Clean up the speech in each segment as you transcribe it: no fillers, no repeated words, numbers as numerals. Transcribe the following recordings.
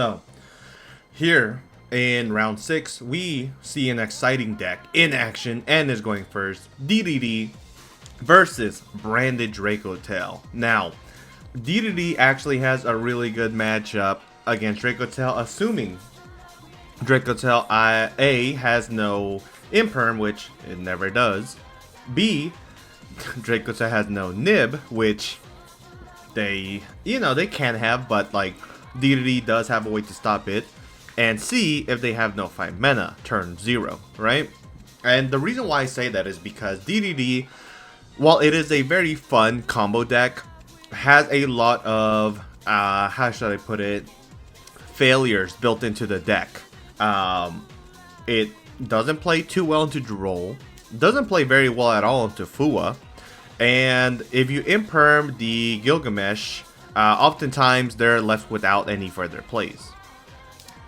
So here in round 6, we see an exciting deck in action and is going first. DDD versus branded Dracotail. Now, DDD actually has a really good matchup against Dracotail, assuming Dracotail A has no Imperm, which it never does. B, Dracotail has no Nib, which they can have, but like DDD does have a way to stop it. And C, if they have no 5 mana, turn 0, right? And the reason why I say that is because DDD, while it is a very fun combo deck, has a lot of, how should I put it, failures built into the deck. It doesn't play too well into Droll, doesn't play very well at all into Fua, and if you imperm the Gilgamesh, oftentimes they're left without any further plays.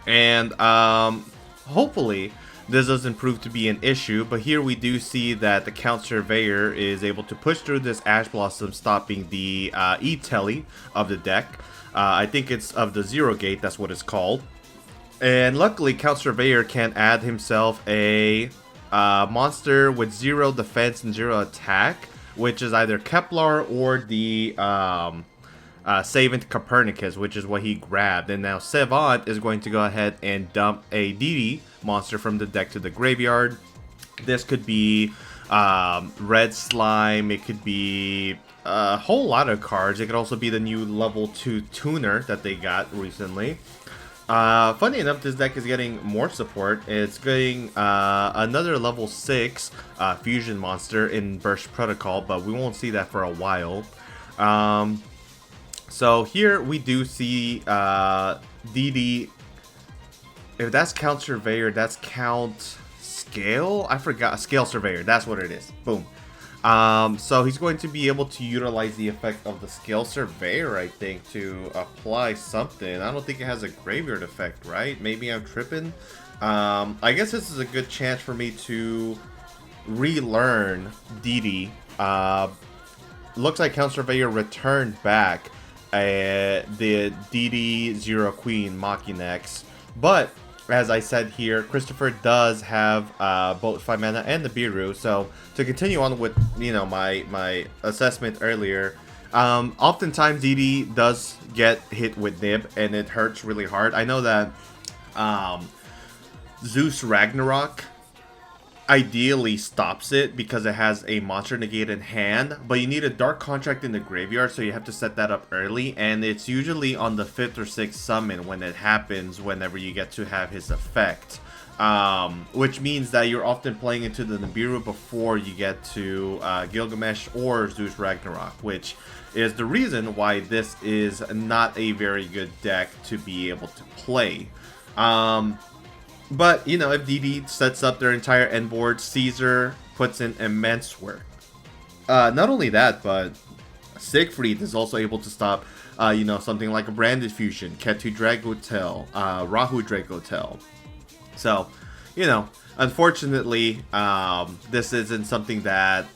And hopefully this doesn't prove to be an issue, but here we do see that the Count Surveyor is able to push through this Ash Blossom, stopping the E-Telly of the deck. I think it's of the Zero Gate, that's what it's called. And luckily, Count Surveyor can add himself a monster with 0 defense and 0 attack, which is either Kepler or the Savant Copernicus, which is what he grabbed. And now Savant is going to go ahead and dump a DD monster from the deck to the graveyard. This could be Red Slime, it could be a whole lot of cards. It could also be the new level 2 tuner that they got recently. Funny enough, this deck is getting more support. It's getting another level 6 fusion monster in Burst Protocol, but we won't see that for a while. So here we do see DD. If that's Count Surveyor, that's Count Scale? I forgot. Scale Surveyor, that's what it is. Boom. So he's going to be able to utilize the effect of the Scale Surveyor, I think, to apply something. I don't think it has a graveyard effect, right? Maybe I'm tripping. I guess this is a good chance for me to relearn DD. Looks like Count Surveyor returned back the DD Zero Queen Machinex, but as I said here, Christopher does have both 5 mana and the Biru. So to continue on with my assessment earlier, oftentimes DD does get hit with Nib and it hurts really hard. I know that Zeus Ragnarok ideally stops it because it has a monster negate in hand, but you need a Dark Contract in the graveyard, so you have to set that up early, and it's usually on the 5th or 6th summon when it happens, whenever you get to have his effect, which means that you're often playing into the Nibiru before you get to Gilgamesh or Zeus Ragnarok, which is the reason why this is not a very good deck to be able to play. But, if DD sets up their entire end board, Caesar puts in immense work. Not only that, but Siegfried is also able to stop, something like a Branded Fusion, Ketu Dracotail, Rahu Dracotail. So, unfortunately, this isn't something that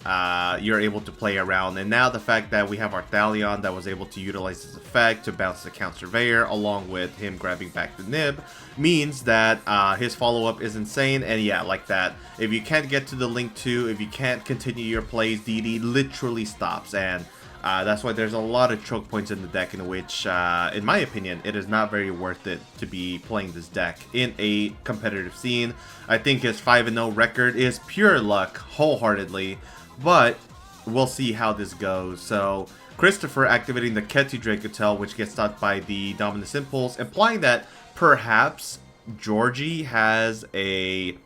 you're able to play around. And now the fact that we have our Thalion that was able to utilize this effect to bounce the Count Surveyor, along with him grabbing back the Nib, means that his follow-up is insane. And yeah, like that, if you can't get to the Link 2, if you can't continue your plays, DD literally stops. And that's why there's a lot of choke points in the deck in which, in my opinion, it is not very worth it to be playing this deck in a competitive scene. I think his 5-0 record is pure luck, wholeheartedly, but we'll see how this goes. So Christopher activating the Ketu Dracotail, which gets stopped by the Dominus Impulse, implying that perhaps Georgie has a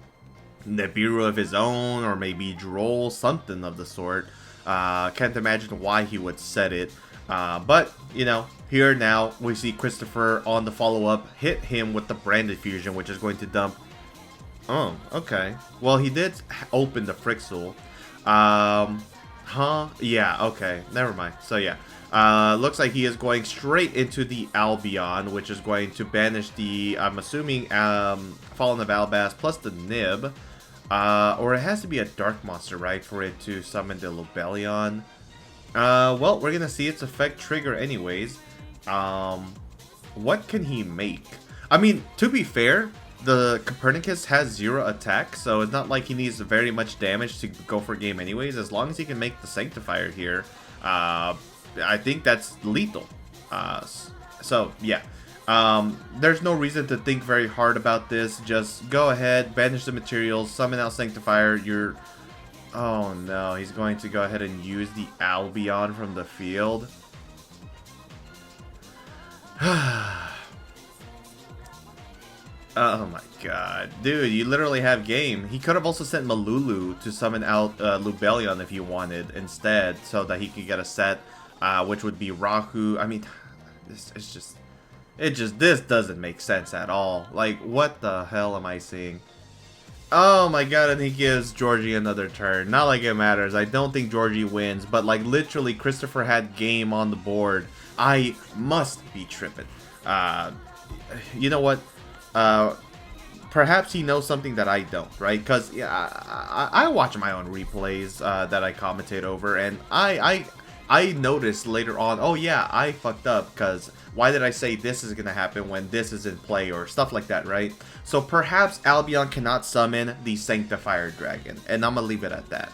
Nibiru of his own, or maybe Droll, something of the sort. Can't imagine why he would set it. But, here now we see Christopher on the follow-up hit him with the Branded Fusion, which is going to dump. Oh, okay. Well, he did open the Frixel. Yeah, okay. Never mind. So, yeah. Looks like he is going straight into the Albion, which is going to banish the, I'm assuming, Fallen of Albaz plus the Nib. Or it has to be a dark monster, right, for it to summon the Lobelion. Well, we're gonna see its effect trigger anyways. What can he make? I mean, to be fair, the Copernicus has 0 attack, so it's not like he needs very much damage to go for game anyways. As long as he can make the Sanctifier here, I think that's lethal. So, yeah. There's no reason to think very hard about this. Just go ahead, banish the materials, summon out Sanctifier. Oh no, he's going to go ahead and use the Albion from the field. Oh my god. Dude, you literally have game. He could have also sent Malulu to summon out Lubellion if he wanted instead, so that he could get a set, which would be Rahu. I mean, this doesn't make sense at all. Like, what the hell am I seeing? Oh my god, and he gives Georgie another turn. Not like it matters. I don't think Georgie wins, but like literally Christopher had game on the board. I must be tripping. You know what? Perhaps he knows something that I don't, right? Because yeah, I watch my own replays that I commentate over, and I noticed later on, oh yeah, I fucked up, because why did I say this is going to happen when this is in play, or stuff like that, right? So perhaps Albion cannot summon the Sanctifier Dragon, and I'm going to leave it at that.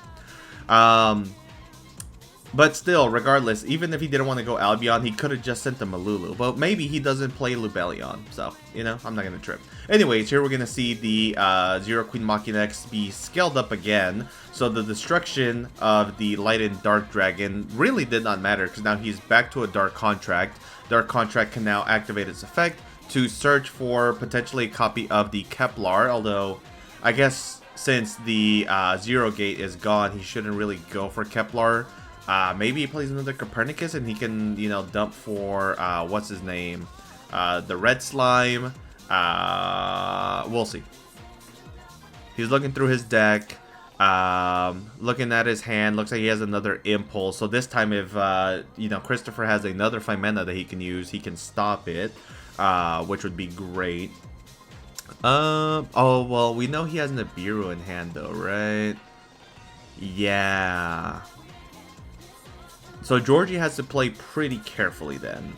But still, regardless, even if he didn't want to go Albion, he could have just sent the Malulu. But maybe he doesn't play Lubellion, so, you know, I'm not going to trip. Anyways, here we're going to see the Zero Queen Machina X be scaled up again. So the destruction of the Light and Dark Dragon really did not matter, because now he's back to a Dark Contract. Dark Contract can now activate its effect to search for potentially a copy of the Kepler, although I guess since the Zero Gate is gone, he shouldn't really go for Kepler. Maybe he plays another Copernicus and he can, you know, dump for, what's his name? The Red Slime. We'll see. He's looking through his deck, looking at his hand. Looks like he has another Impulse. So this time if, you know, Christopher has another 5 mana that he can use, he can stop it, which would be great. Oh, well, we know he has Nibiru in hand though, right? Yeah. So Georgie has to play pretty carefully then.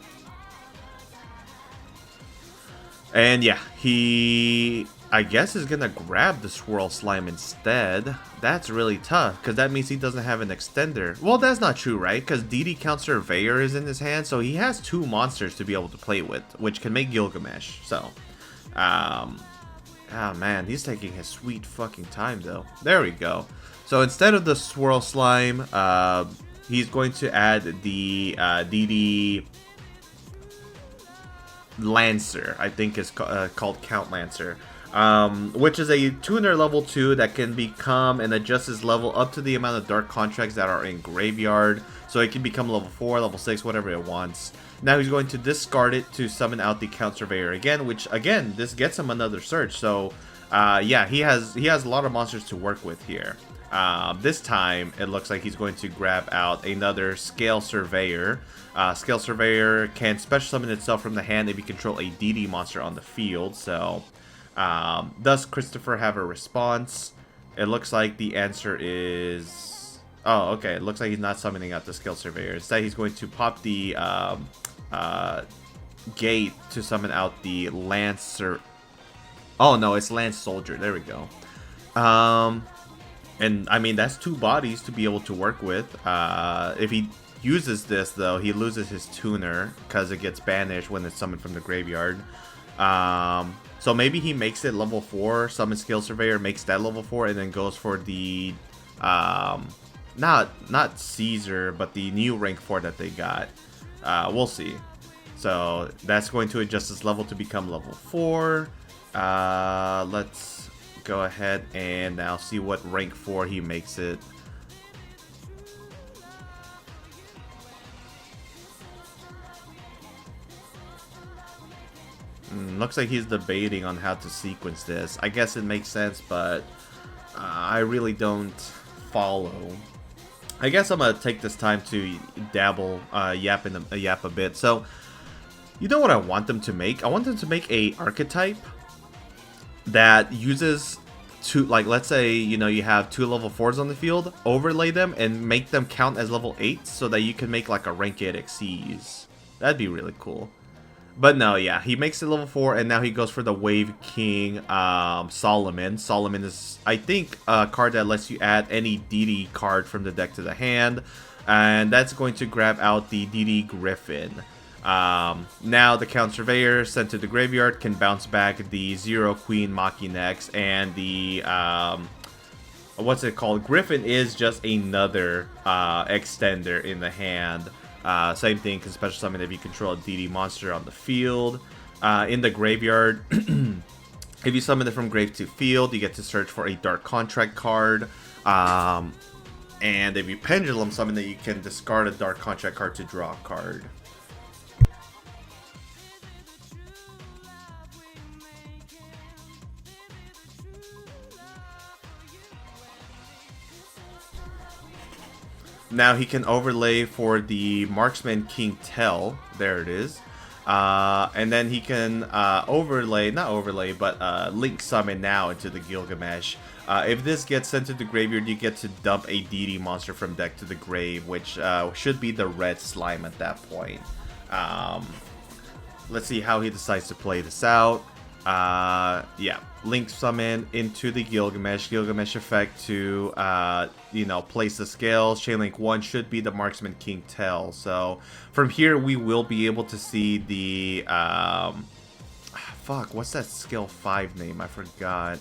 And yeah, he, I guess, is going to grab the Swirl Slime instead. That's really tough, because that means he doesn't have an extender. Well, that's not true, right? Because DD Count Surveyor is in his hand, so he has 2 monsters to be able to play with, which can make Gilgamesh. So, oh man, he's taking his sweet fucking time, though. There we go. So instead of the Swirl Slime, he's going to add the DD Lancer, I think is called Count Lancer, which is a tuner level 2 that can become and adjust his level up to the amount of Dark Contracts that are in Graveyard. So it can become level 4, level 6, whatever it wants. Now he's going to discard it to summon out the Count Surveyor again, which again, this gets him another search. So yeah, he has a lot of monsters to work with here. This time, it looks like he's going to grab out another Scale Surveyor. Scale Surveyor can special summon itself from the hand if you control a DD monster on the field. So, does Christopher have a response? It looks like the answer is... Oh, okay. It looks like he's not summoning out the Scale Surveyor. Instead, he's going to pop the Gate to summon out the Lancer... Oh, no, it's Lance Soldier. There we go. And, I mean, that's 2 bodies to be able to work with. If he uses this, though, he loses his tuner because it gets banished when it's summoned from the graveyard. So maybe he makes it level 4, summons Scale Surveyor, makes that level 4, and then goes for the, not Caesar, but the new rank 4 that they got. We'll see. So that's going to adjust his level to become level 4. Let's go ahead and now see what rank 4 he makes it. Looks like he's debating on how to sequence this. I guess it makes sense, but I really don't follow. I guess I'm gonna take this time to dabble, yap a bit. So, you know what I want them to make? I want them to make a archetype that uses 2, like, let's say, you know, you have 2 level 4s on the field, overlay them and make them count as level 8s so that you can make like a rank 8 Xyz. That'd be really cool. But no, yeah, he makes it level 4, and now he goes for the Wave King Solomon. Solomon is, I think, a card that lets you add any DD card from the deck to the hand, and that's going to grab out the DD Griffin. Now the Count Surveyor sent to the graveyard can bounce back the 0 Queen Machinex, and the what's it called? Griffin is just another extender in the hand. Same thing, can special summon if you control a DD monster on the field. In the graveyard, if you summon it from grave to field, you get to search for a Dark Contract card. And if you pendulum summon it, you can discard a Dark Contract card to draw a card. Now he can overlay for the Marksman King Tell. There it is. And then he can link summon now into the Gilgamesh. If this gets sent to the graveyard, you get to dump a DD monster from deck to the grave, which should be the red slime at that point. Let's see how he decides to play this out. Yeah, link summon into the Gilgamesh effect to place the scales. Chainlink 1 should be the Marksman King Tell. So from here we will be able to see the what's that skill 5 name? I forgot.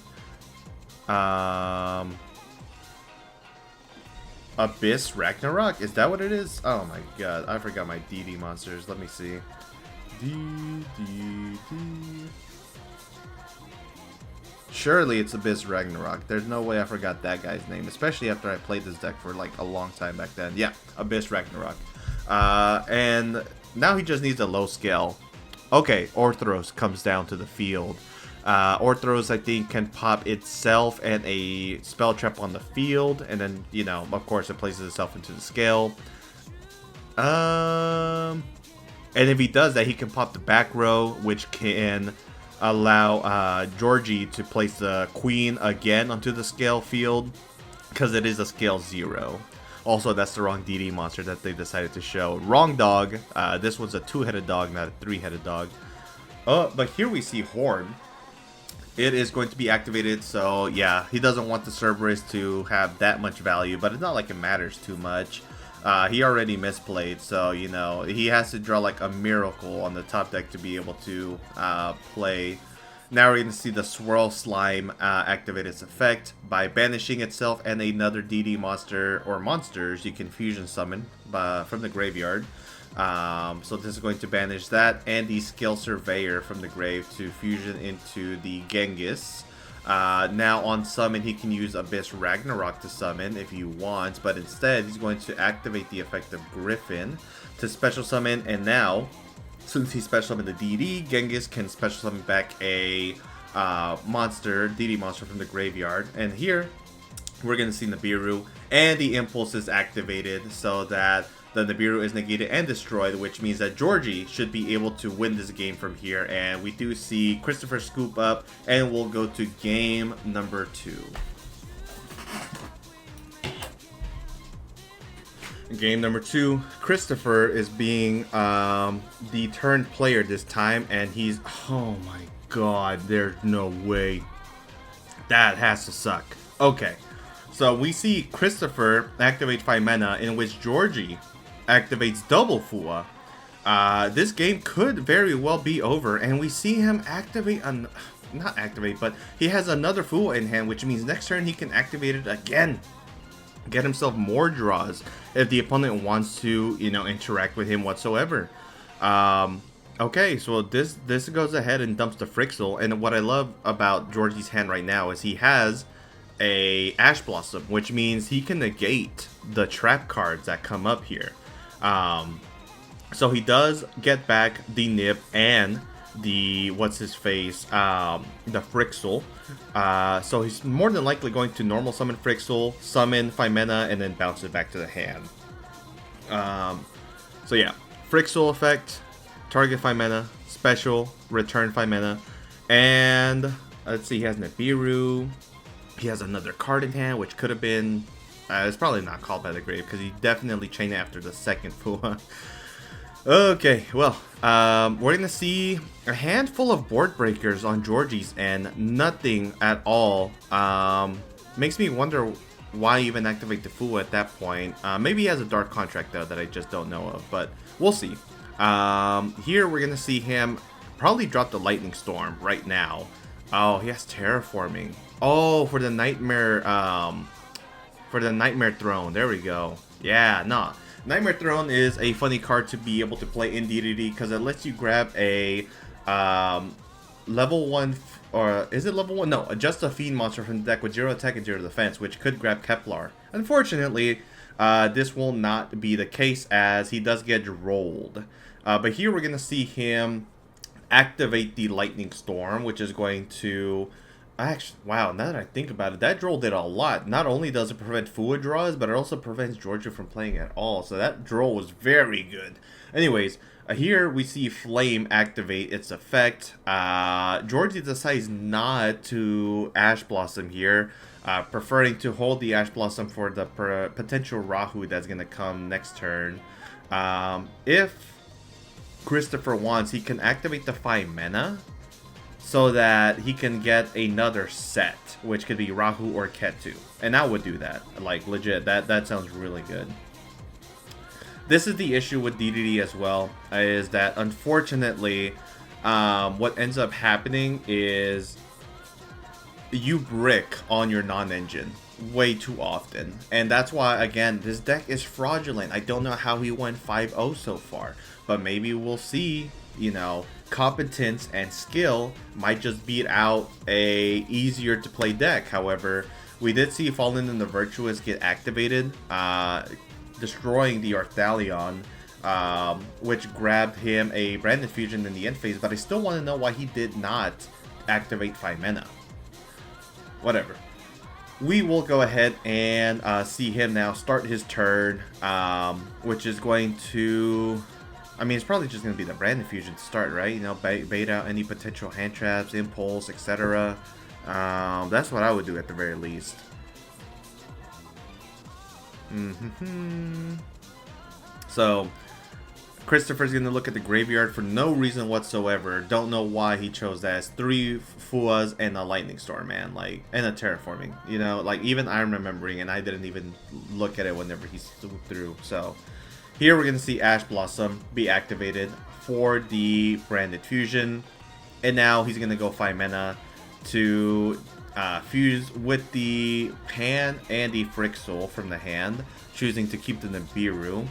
Abyss Ragnarok? Is that what it is? Oh my god, I forgot my DD monsters. Let me see. DD. Surely it's Abyss Ragnarok. There's no way I forgot that guy's name, especially after I played this deck for like a long time back then. Yeah, Abyss Ragnarok. And now he just needs a low scale. Okay, Orthros comes down to the field. Orthros, I think, can pop itself and a spell trap on the field, and then, of course, it places itself into the scale. And if he does that, he can pop the back row, which can allow Georgie to place the queen again onto the scale field, because it is a scale 0. Also, that's the wrong DD monster that they decided to show. Wrong dog. This was a 2-headed dog, not a 3-headed dog. But here we see Horn. It is going to be activated, so yeah, he doesn't want the Cerberus to have that much value, but it's not like it matters too much. He already misplayed, so, he has to draw like a miracle on the top deck to be able to play. Now we're going to see the Swirl Slime activate its effect. By banishing itself and another DD monster or monsters, you can fusion summon from the graveyard. So this is going to banish that and the Skill Surveyor from the grave to fusion into the Genghis. Now on summon, he can use Abyss Ragnarok to summon if you want, but instead he's going to activate the effect of Griffin to special summon, and now, since he special summoned the DD, Genghis can special summon back a DD monster from the graveyard, and here we're going to see Nibiru, and the Impulse is activated so that the Nibiru is negated and destroyed, which means that Georgie should be able to win this game from here. And we do see Christopher scoop up, and we'll go to game number 2. Game number 2, Christopher is being the turned player this time, and he's, oh my god, there's no way. That has to suck. Okay, so we see Christopher activate 5 mana, in which Georgie activates double Fua. This game could very well be over, and we see him activate not activate, but he has another Fua in hand, which means next turn he can activate it again. Get himself more draws if the opponent wants to, interact with him whatsoever. Okay, so this goes ahead and dumps the Frixel, and what I love about Georgie's hand right now is he has a Ash Blossom, which means he can negate the trap cards that come up here. So he does get back the Nib and the the Frixel. So he's more than likely going to normal summon Frixel, summon 5 mana, and then bounce it back to the hand. So yeah, Frixel effect, target 5 mana, special, return 5 mana, and let's see, he has Nibiru. He has another card in hand, which could have been... it's probably not called by the grave, because he definitely chained after the second Fua. Okay, well, we're gonna see a handful of board breakers on Georgie's and nothing at all. Makes me wonder why even activate the Fu at that point. Maybe he has a dark contract though that I just don't know of, but we'll see. Here we're gonna see him probably drop the Lightning Storm right now. Oh, he has Terraforming. Oh, for the Nightmare, Throne. There we go. Yeah, nah. Nightmare Throne is a funny card to be able to play in DDD because it lets you grab a level 1, or is it level 1? No, just a Fiend monster from the deck with 0 attack and 0 defense, which could grab Kepler. Unfortunately, this will not be the case as he does get rolled. But here we're going to see him activate the Lightning Storm, which is going to... Actually, wow, now that I think about it, that droll did a lot. Not only does it prevent Fua draws, but it also prevents Georgia from playing at all. So that droll was very good. Anyways, here we see Flame activate its effect. Georgie decides not to Ash Blossom here, preferring to hold the Ash Blossom for the potential Rahu that's going to come next turn. If Christopher wants, he can activate the 5 mana, so that he can get another set, which could be Rahu or Ketu. And I would do that. Like, legit, that sounds really good. This is the issue with DDD as well, is that unfortunately, what ends up happening is you brick on your non-engine way too often. And that's why, again, this deck is fraudulent. I don't know how he went 5-0 so far, but maybe we'll see, you know, competence and skill might just beat out a easier to play deck. However, we did see Fallen in the Virtuous get activated, destroying the Arthalion, which grabbed him a Branded Fusion in the end phase, but I still want to know why he did not activate 5 mana. Whatever. We will go ahead and see him now start his turn, which is going to... I mean, it's probably just going to be the Branded Fusion to start, right? You know, bait out any potential hand traps, impulse, etc. That's what I would do at the very least. So, Christopher's going to look at the graveyard for no reason whatsoever. Don't know why he chose that. It's 3 Fuas and a Lightning Storm, man. Like, and a Terraforming. You know, like, even I'm remembering, and I didn't even look at it whenever he swooped through. So... here we're going to see Ash Blossom be activated for the Branded Fusion. And now he's going to go 5 mana to fuse with the Pan and the Frixel from the hand, choosing to keep the Nibiru.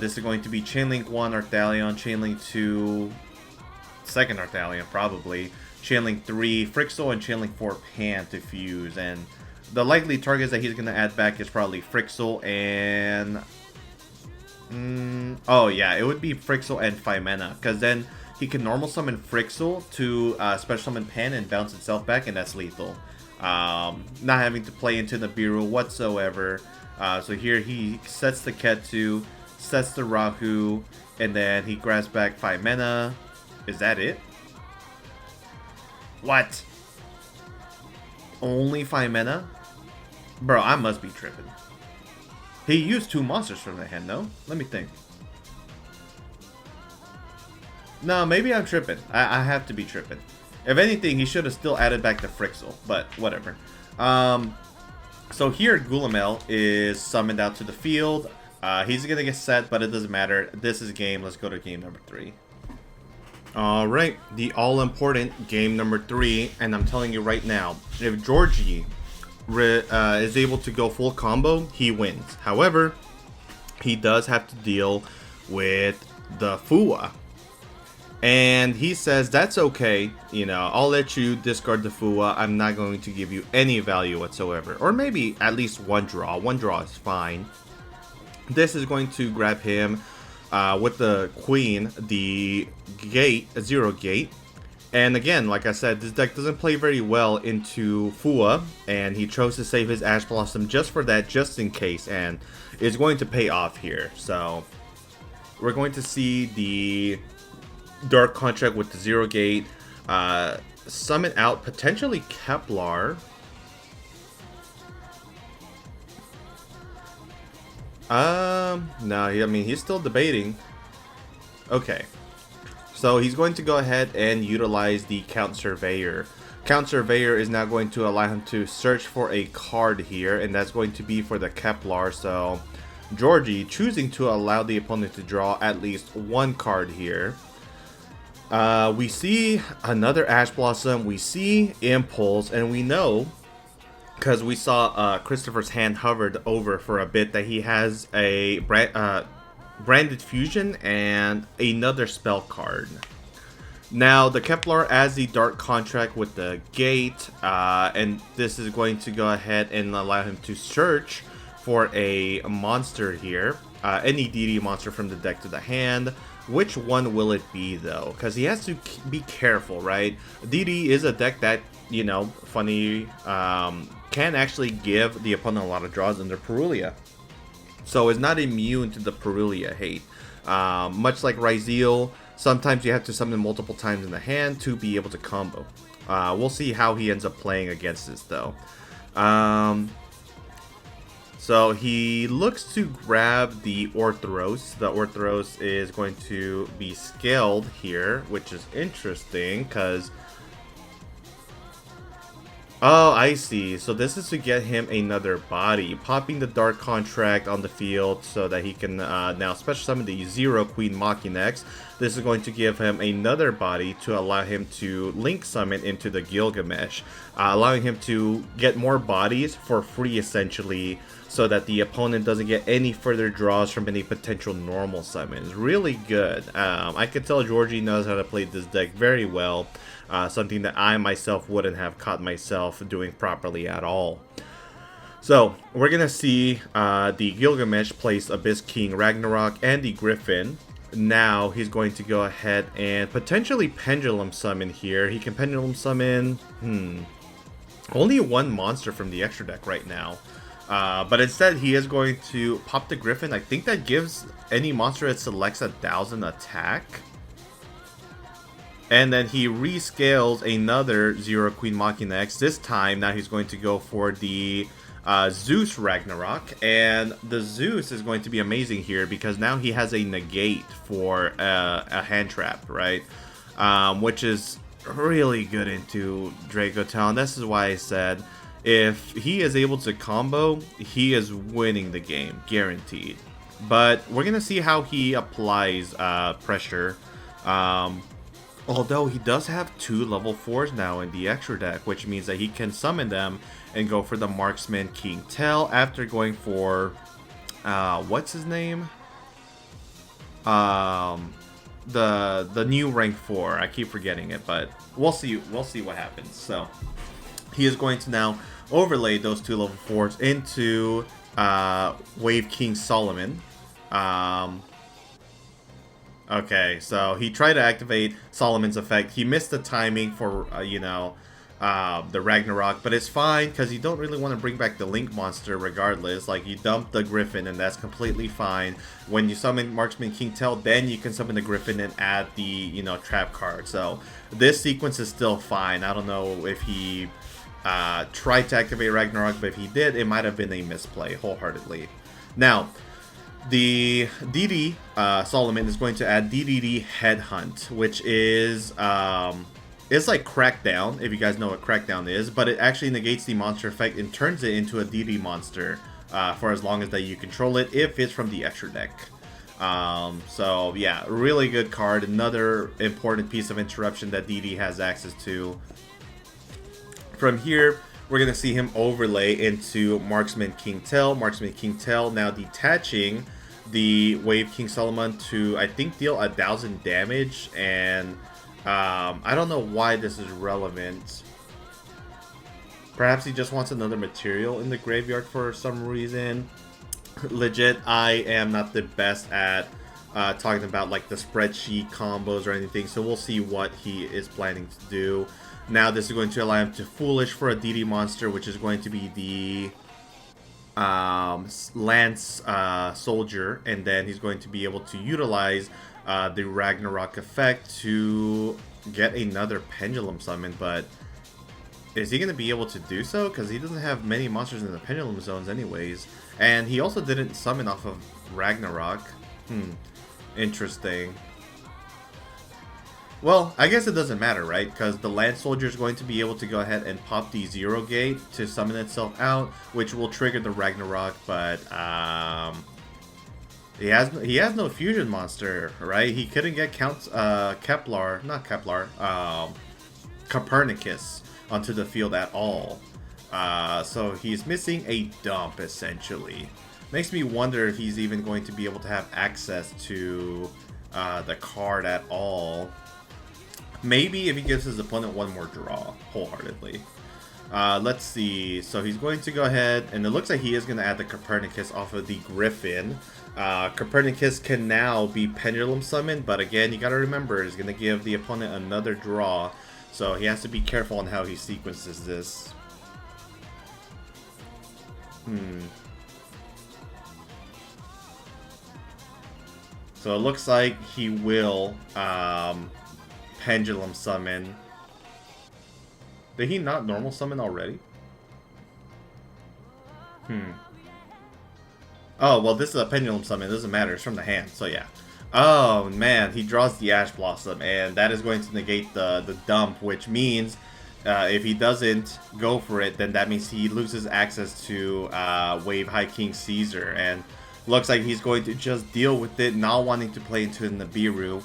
This is going to be Chainlink 1 Arthalion, Chainlink 2 second Arthalion probably, Chainlink 3 Frixel, and Chainlink 4 Pan to fuse. And the likely targets that he's going to add back is probably Frixel and... oh yeah, it would be Frixel and 5 mana, because then he can normal summon Frixel to special summon Pan and bounce itself back, and that's lethal. Not having to play into the Nibiru whatsoever. So here he sets the Ketu, sets the Rahu, and then he grabs back 5 mana. Is that it? What? Only 5 mana? Bro, I must be tripping. He used 2 monsters from the hand, no? Let me think. No, maybe I'm tripping. I have to be tripping. If anything, he should have still added back the Frixel, but whatever. So here, Gulamel is summoned out to the field. He's going to get set, but it doesn't matter. This is game. Let's go to game number 3. Alright, the all-important game number 3. And I'm telling you right now, if Georgie... is able to go full combo, he wins. However, he does have to deal with the Fua. And he says, that's okay, you know, I'll let you discard the Fua. I'm not going to give you any value whatsoever. Or maybe at least 1 draw. 1 draw is fine. This is going to grab him with the Queen, the gate, 0 gate. And again, like I said, this deck doesn't play very well into Fua, and he chose to save his Ash Blossom just for that, just in case, and it's going to pay off here. So, we're going to see the Dark Contract with the 0 gate, summon out potentially Kepler. No, I mean, he's still debating. Okay. So he's going to go ahead and utilize the Count Surveyor. Count Surveyor is now going to allow him to search for a card here, and that's going to be for the Kepler. So Georgie choosing to allow the opponent to draw at least one card here. We see another Ash Blossom, we see Impulse, and we know, because we saw Christopher's hand hovered over for a bit, that he has a Branded Fusion and another spell card. Now, the Kepler adds the Dark Contract with the Gate, and this is going to go ahead and allow him to search for a monster here. Any DD monster from the deck to the hand. Which one will it be, though? Because he has to be careful, right? DD is a deck that, you know, funny, can actually give the opponent a lot of draws under Purulia. So it's not immune to the Purulia hate. Much like Ryzeal, sometimes you have to summon multiple times in the hand to be able to combo. We'll see how he ends up playing against this, though. So he looks to grab the Orthros. The Orthros is going to be scaled here, which is interesting because... Oh, I see. So this is to get him another body. Popping the Dark Contract on the field so that he can now special summon the Zero Queen Machinex. This is going to give him another body to allow him to link summon into the Gilgamesh. Allowing him to get more bodies for free, essentially, so that the opponent doesn't get any further draws from any potential normal summons. Really good. I can tell Georgie knows how to play this deck very well. Something that I myself wouldn't have caught myself doing properly at all. So, we're going to see the Gilgamesh place Abyss King Ragnarok and the Griffin. Now, he's going to go ahead and potentially Pendulum Summon here. He can Pendulum Summon... only one monster from the extra deck right now. But instead, he is going to pop the Griffin. I think that gives any monster it selects 1,000 attack. And then he rescales another Zero Queen Machina X. This time, now he's going to go for the Zeus Ragnarok. And the Zeus is going to be amazing here because now he has a negate for a hand trap, right? Which is really good into Dracotail. And this is why I said, if he is able to combo, he is winning the game, guaranteed. But we're going to see how he applies pressure. Although he does have 2 level 4s now in the extra deck, which means that he can summon them and go for the Marksman King Tail after going for, what's his name? The new rank 4. I keep forgetting it, but we'll see what happens. So he is going to now overlay those 2 level 4s into Wave King Solomon. Okay, so he tried to activate Solomon's effect. He missed the timing for, the Ragnarok, but it's fine because you don't really want to bring back the Link monster regardless. Like, you dump the Griffin and that's completely fine. When you summon Marksman King Tail, then you can summon the Griffin and add the, trap card. So this sequence is still fine. I don't know if he tried to activate Ragnarok, but if he did, it might have been a misplay wholeheartedly. Now, the DD Solomon is going to add DDD Headhunt, which is it's like Crackdown, if you guys know what Crackdown is, but it actually negates the monster effect and turns it into a DD monster for as long as that you control it, if it's from the extra deck. So yeah, really good card. Another important piece of interruption that DD has access to. From here, we're going to see him overlay into Marksman King Tail. Marksman King Tail now detaching the Wave King Solomon to, I think, deal 1,000 damage. And I don't know why this is relevant. Perhaps he just wants another material in the graveyard for some reason. Legit, I am not the best at talking about like the spreadsheet combos or anything. So we'll see what he is planning to do. Now this is going to allow him to Foolish for a DD monster, which is going to be the Lance Soldier. And then he's going to be able to utilize the Ragnarok effect to get another Pendulum Summon. But is he going to be able to do so? Because he doesn't have many monsters in the Pendulum Zones anyways. And he also didn't summon off of Ragnarok. Interesting. Well, I guess it doesn't matter, right? Because the Land Soldier is going to be able to go ahead and pop the Zero Gate to summon itself out, which will trigger the Ragnarok, but he has no fusion monster, right? He couldn't get Copernicus onto the field at all. So he's missing a dump, essentially. Makes me wonder if he's even going to be able to have access to the card at all. Maybe if he gives his opponent one more draw, wholeheartedly. Let's see. So he's going to go ahead, and it looks like he is going to add the Copernicus off of the Griffin. Copernicus can now be Pendulum Summoned, but again, you got to remember, he's going to give the opponent another draw. So he has to be careful on how he sequences this. So it looks like he will Pendulum Summon. Did he not normal summon already? Oh, well, this is a Pendulum Summon. It doesn't matter. It's from the hand, so yeah. Oh, man. He draws the Ash Blossom, and that is going to negate the dump, which means if he doesn't go for it, then that means he loses access to Wave High King Caesar, and looks like he's going to just deal with it, not wanting to play into the Nibiru.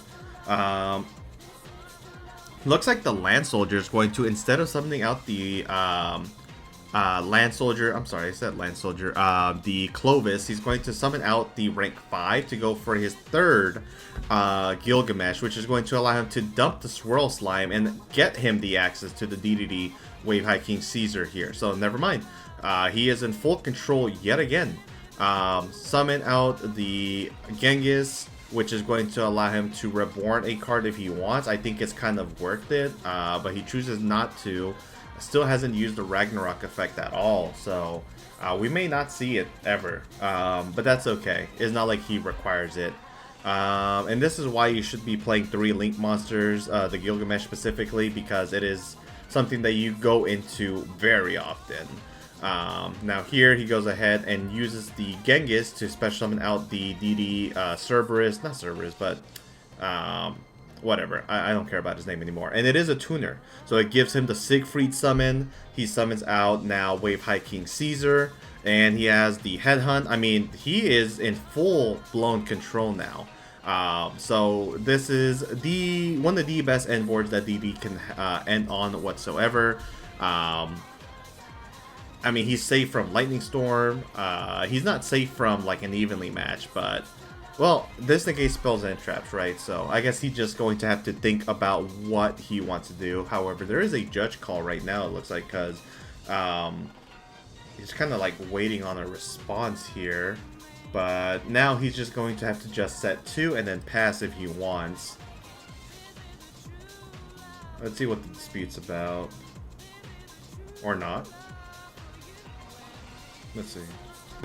Looks like the Land Soldier is going to, instead of summoning out the Land Soldier, I'm sorry, I said Land Soldier, the Clovis, he's going to summon out the rank 5 to go for his third Gilgamesh, which is going to allow him to dump the Swirl Slime and get him the access to the DDD Wave High King Caesar here. So never mind. He is in full control yet again. Summon out the Genghis, which is going to allow him to reborn a card if he wants. I think it's kind of worth it, but he chooses not to. Still hasn't used the Ragnarok effect at all, so we may not see it ever, but that's okay. It's not like he requires it. And this is why you should be playing 3 Link monsters, the Gilgamesh specifically, because it is something that you go into very often. Now here he goes ahead and uses the Genghis to special summon out the DD Cerberus, not Cerberus, but whatever. I don't care about his name anymore. And it is a tuner, so it gives him the Siegfried summon. He summons out now Wave High King Caesar, and he has the Headhunt. I mean, he is in full-blown control now. So this is one of the best end boards that DD can end on whatsoever. I mean, he's safe from Lightning Storm. He's not safe from like an evenly match, but well, this negates spells and traps, right? So I guess he's just going to have to think about what he wants to do. However, there is a judge call right now, it looks like, because he's kind of like waiting on a response here. But now he's just going to have to just set 2 and then pass if he wants. Let's see what the dispute's about. Or not. Let's see.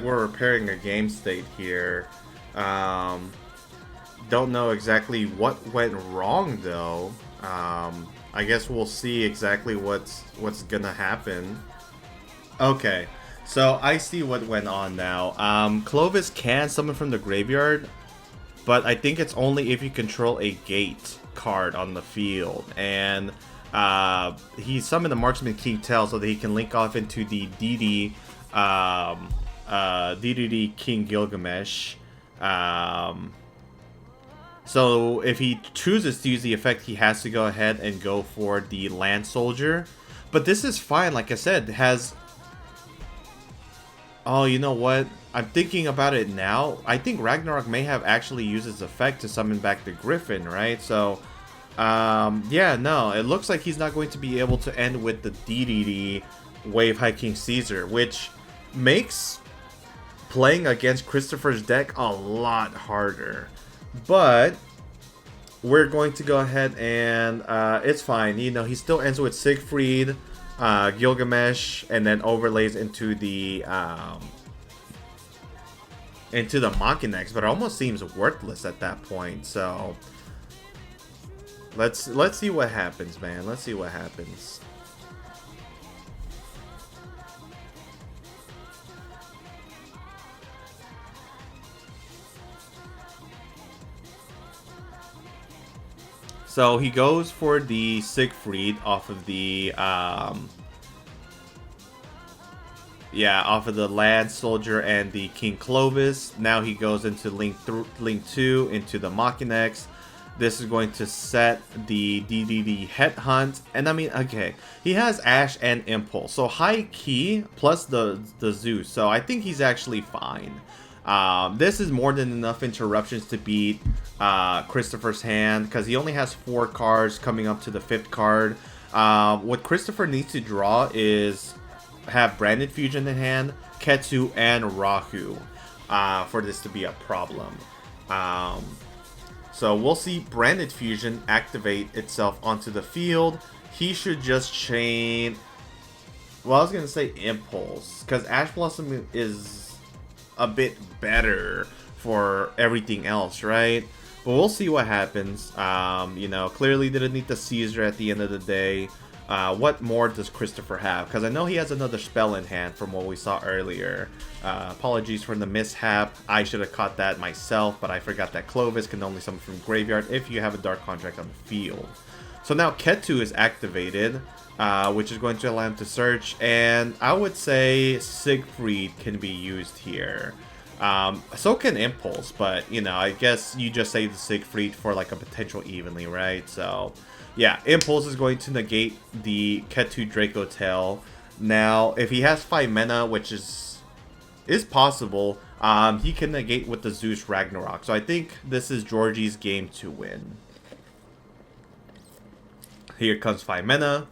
We're repairing a game state here. Don't know exactly what went wrong though. I guess we'll see exactly what's gonna happen. Okay, so I see what went on now. Clovis can summon from the graveyard, but I think it's only if you control a gate card on the field. And he summoned the Marksman King Tail so that he can link off into the DD DDD King Gilgamesh. So if he chooses to use the effect, he has to go ahead and go for the Land Soldier. But this is fine, like I said, has... Oh, you know what? I'm thinking about it now. I think Ragnarok may have actually used its effect to summon back the Griffin, right? So, yeah, no, it looks like he's not going to be able to end with the DDD Wave High King Caesar, which makes playing against Christopher's deck a lot harder. But we're going to go ahead and it's fine. You know, he still ends with Siegfried, Gilgamesh, and then overlays into the Machinex, but it almost seems worthless at that point. So let's see what happens, man. Let's see what happens. So he goes for the Siegfried off of the off of the Lance Soldier and the King Clovis. Now he goes into Link 2 into the Machinex. This is going to set the DDD Headhunt. And I mean, okay, he has Ash and Impulse. So high key plus the Zeus. So I think he's actually fine. This is more than enough interruptions to beat Christopher's hand, because he only has 4 cards coming up to the 5th card. What Christopher needs to draw is have Branded Fusion in hand, Ketsu, and Rahu for this to be a problem. So we'll see Branded Fusion activate itself onto the field. He should just chain... Well, I was going to say Impulse, because Ash Blossom is a bit better for everything else, right? But we'll see what happens. You know, clearly didn't need the Caesar at the end of the day. What more does Christopher have? Because I know he has another spell in hand from what we saw earlier. Apologies for the mishap. I should have caught that myself, but I forgot that Clovis can only summon from graveyard if you have a Dark Contract on the field. So now Ketu is activated, which is going to allow him to search, and I would say Siegfried can be used here. So can Impulse, but, you know, I guess you just save the Siegfried for, like, a potential evenly, right? So, yeah, Impulse is going to negate the Ketu Dracotail. Now, if he has 5 mana, which is possible, he can negate with the Zeus Ragnarok. So I think this is Georgie's game to win. Here comes 5 mana.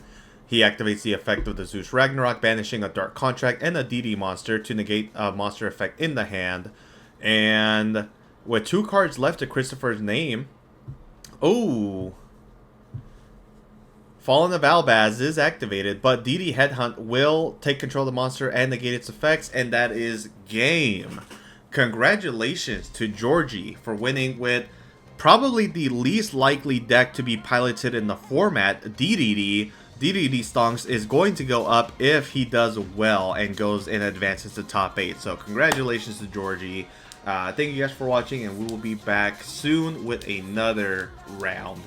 He activates the effect of the Zeus Ragnarok, banishing a Dark Contract and a DD monster to negate a monster effect in the hand. And with 2 cards left to Christopher's name... Oh! Fallen of Albaz is activated, but DD Headhunt will take control of the monster and negate its effects, and that is game. Congratulations to Georgie for winning with probably the least likely deck to be piloted in the format, DDD. DDD Stonks is going to go up if he does well and goes and advances to top 8. So congratulations to Georgie. Thank you guys for watching, and we will be back soon with another round.